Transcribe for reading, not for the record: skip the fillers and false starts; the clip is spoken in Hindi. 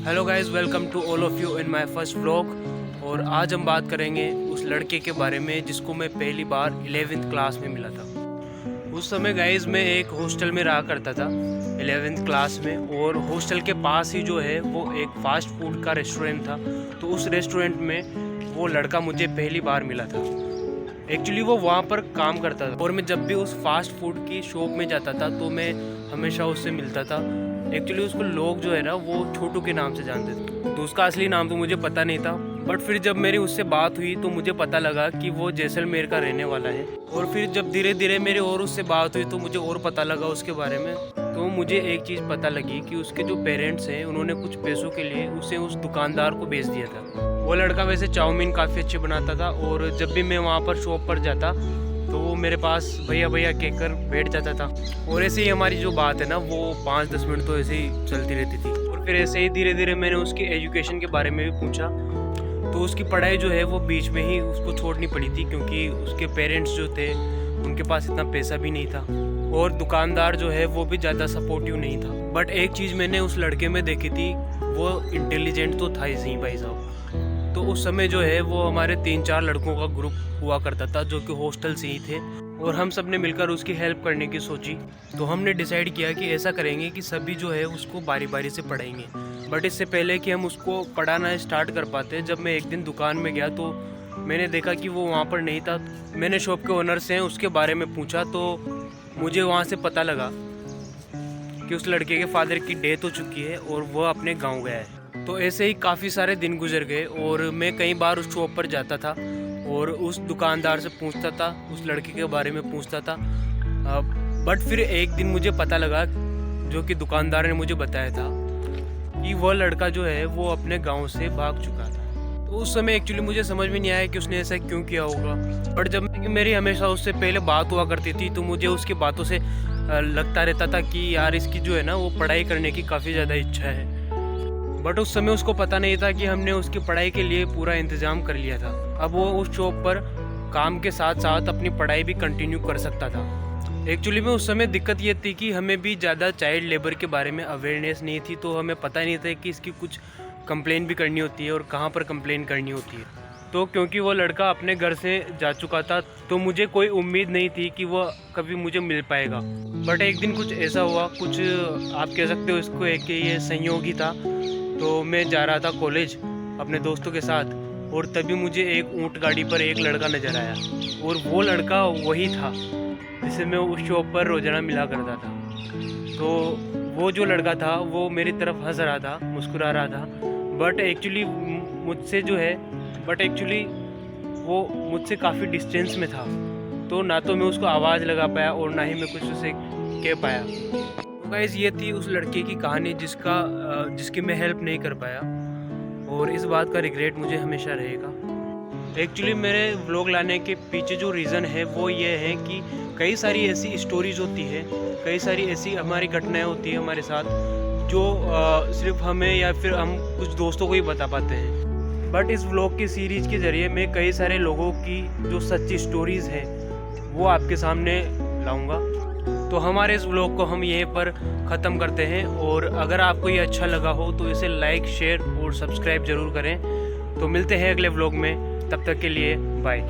Hello guys, welcome to all of you in my first vlog. और आज हम बात करेंगे उस लड़के के बारे में जिसको मैं पहली बार 11th क्लास में मिला था। उस समय गाइस मैं एक हॉस्टल में रहा करता था 11th क्लास में, और हॉस्टल के पास ही जो है वो एक फास्ट फूड का रेस्टोरेंट था। तो उस रेस्टोरेंट में वो लड़का मुझे पहली बार मिला था। एक्चुअली वो वहाँ पर काम करता था और मैं जब भी उस फास्ट फूड की शॉप में जाता था तो मैं हमेशा उससे मिलता था। एक्चुअली उसको लोग जो है ना वो छोटू के नाम से जानते थे, तो उसका असली नाम तो मुझे पता नहीं था। बट फिर जब मेरी उससे बात हुई तो मुझे पता लगा कि वो जैसलमेर का रहने वाला है। और फिर जब धीरे धीरे मेरी और उससे बात हुई तो मुझे और पता लगा उसके बारे में। तो मुझे एक चीज़ पता लगी कि उसके जो पेरेंट्स हैं उन्होंने कुछ पैसों के लिए उसे उस दुकानदार को बेच दिया था। वो लड़का वैसे चाउमीन काफ़ी अच्छे बनाता था, और जब भी मैं वहाँ पर शॉप पर जाता तो वो मेरे पास भैया भैया कहकर बैठ जाता था। और ऐसे ही हमारी जो बात है ना वो 5-10 मिनट तो ऐसे ही चलती रहती थी। और फिर ऐसे ही धीरे धीरे मैंने उसकी एजुकेशन के बारे में भी पूछा। तो उसकी पढ़ाई जो है वो बीच में ही उसको छोड़नी पड़ी थी, क्योंकि उसके पेरेंट्स जो थे उनके पास इतना पैसा भी नहीं था, और दुकानदार जो है वो भी ज़्यादा सपोर्टिव नहीं था। बट एक चीज़ मैंने उस लड़के में देखी थी, वो इंटेलिजेंट तो था ही सही भाई साहब। तो उस समय जो है वो हमारे 3-4 लड़कों का ग्रुप हुआ करता था जो कि हॉस्टल से ही थे, और हम सब ने मिलकर उसकी हेल्प करने की सोची। तो हमने डिसाइड किया कि ऐसा करेंगे कि सभी जो है उसको बारी बारी से पढ़ाएंगे। बट इससे पहले कि हम उसको पढ़ाना स्टार्ट कर पाते, जब मैं एक दिन दुकान में गया तो मैंने देखा कि वो वहाँ पर नहीं था। मैंने शॉप के ओनर से उसके बारे में पूछा तो मुझे वहाँ से पता लगा कि उस लड़के के फादर की डेथ हो चुकी है और वह अपने गाँव गया है। तो ऐसे ही काफ़ी सारे दिन गुजर गए, और मैं कई बार उस शॉप पर जाता था और उस दुकानदार से पूछता था, उस लड़के के बारे में पूछता था। बट फिर एक दिन मुझे पता लगा, जो कि दुकानदार ने मुझे बताया था, कि वह लड़का जो है वो अपने गांव से भाग चुका था। तो उस समय एक्चुअली मुझे समझ में नहीं आया कि उसने ऐसा क्यों किया होगा। बट जब मेरी हमेशा उससे पहले बात हुआ करती थी तो मुझे उसकी बातों से लगता रहता था कि यार इसकी जो है ना वो पढ़ाई करने की काफ़ी ज़्यादा इच्छा है। बट उस समय उसको पता नहीं था कि हमने उसकी पढ़ाई के लिए पूरा इंतज़ाम कर लिया था। अब वो उस शॉप पर काम के साथ साथ अपनी पढ़ाई भी कंटिन्यू कर सकता था। एक्चुअली में उस समय दिक्कत ये थी कि हमें भी ज़्यादा चाइल्ड लेबर के बारे में अवेयरनेस नहीं थी, तो हमें पता नहीं था कि इसकी कुछ कंप्लेन भी करनी होती है और कहाँ पर कंप्लेन करनी होती है। तो क्योंकि वो लड़का अपने घर से जा चुका था तो मुझे कोई उम्मीद नहीं थी कि वह कभी मुझे मिल पाएगा। बट एक दिन कुछ ऐसा हुआ, कुछ आप कह सकते हो इसको एक ये संयोग ही था। तो मैं जा रहा था कॉलेज अपने दोस्तों के साथ, और तभी मुझे एक ऊंट गाड़ी पर एक लड़का नज़र आया, और वो लड़का वही था जिसे मैं उस शॉप पर रोज़ाना मिला करता था। तो वो जो लड़का था वो मेरी तरफ हंस रहा था, मुस्कुरा रहा था। बट एक्चुअली वो मुझसे काफ़ी डिस्टेंस में था, तो ना तो मैं उसको आवाज़ लगा पाया और ना ही मैं कुछ उसे कह पाया। गाइस, ये थी उस लड़के की कहानी जिसकी मैं हेल्प नहीं कर पाया, और इस बात का रिग्रेट मुझे हमेशा रहेगा। एक्चुअली मेरे व्लॉग लाने के पीछे जो रीज़न है वो ये है कि कई सारी ऐसी स्टोरीज़ होती है, कई सारी ऐसी हमारी घटनाएं होती है हमारे साथ, जो सिर्फ हमें या फिर हम कुछ दोस्तों को ही बता पाते हैं। बट इस व्लॉग की सीरीज़ के ज़रिए मैं कई सारे लोगों की जो सच्ची स्टोरीज़ हैं वो आपके सामने लाऊंगा। तो हमारे इस व्लॉग को हम यहीं पर ख़त्म करते हैं, और अगर आपको ये अच्छा लगा हो तो इसे लाइक, शेयर और सब्सक्राइब ज़रूर करें। तो मिलते हैं अगले व्लॉग में, तब तक के लिए बाय।